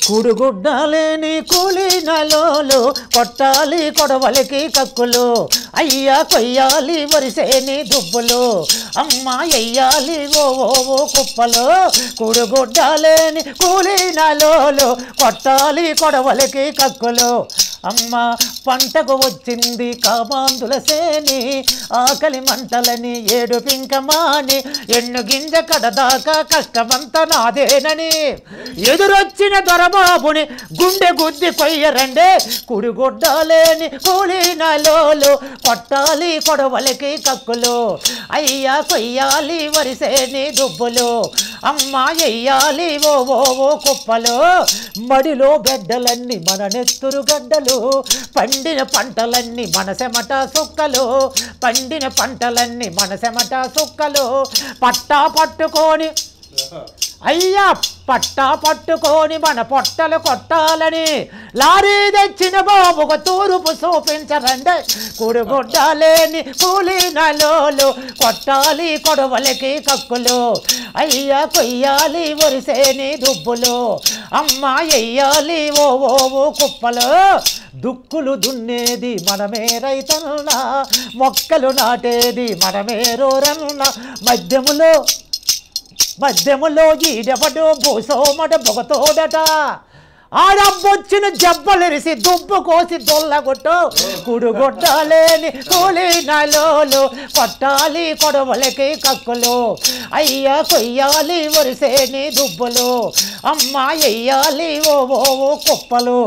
కుడుగుడ్డలేని కూలినలోలు కొట్టాలి కొడవలికి కక్కులు అయ్యా కొయ్యాలి వరిసేని దుబ్బులు అమ్మ ఎయ్యాలి ఓ కుప్పలు కుడుగుడ్డలేని కూలినలోలు కొట్టాలి కొడవలికి కక్కులు అమ్మ పంటకు వచ్చింది కామాందుల సేని ఆకలి మంటలని ఏడు పింకమాని ఎన్ను గింజ కడదాకా కష్టమంతా నాదేనని ఎదురొచ్చిన దొరబాబుని గుండె గుద్ది కొయ్యరండే కుడిగుడ్డలేని కూలినలోలు కొట్టాలి కొడవలికి కక్కులు అయ్యా కొయ్యాలి వరిసేని దుబ్బులు అమ్మ ఎయ్యాలి ఓ కుప్పలు మడిలో గడ్డలన్నీ మన నెత్తురు గడ్డలు పండిన పంటలన్నీ మనసెమట సుక్కలు పండిన పంటలన్నీ మనసెమట సుక్కలు పట్టా పట్టుకొని అయ్యా పట్టా పట్టుకొని మన పొట్టలు కొట్టాలని లారీ తెచ్చిన బాబుకు తూర్పు చూపించరండి కుడుగుడ్డలేని కూలినలోలు కొట్టాలి కొడవలికి కక్కులు అయ్యా కొయ్యాలి వరిసేని దుబ్బులు అమ్మ ఎయ్యాలి ఓ కుప్పలు దుక్కులు దున్నేది మనమే రైతన్నా మొక్కలు నాటేది మనమే రోరన్నా మధ్యములో ఈడెవడు భూసోమట బొగతోడట ఆడబ్బొచ్చిన జబ్బలిరిసి దుబ్బు కోసి దొల్లగొట్టు కుడుగొట్టాలేని కూలినలోలు కొట్టాలి కొడవలికి కక్కులు అయ్యా కొయ్యాలి వరిసేని దుబ్బులు అమ్మ ఎయ్యాలి ఓ కుప్పలు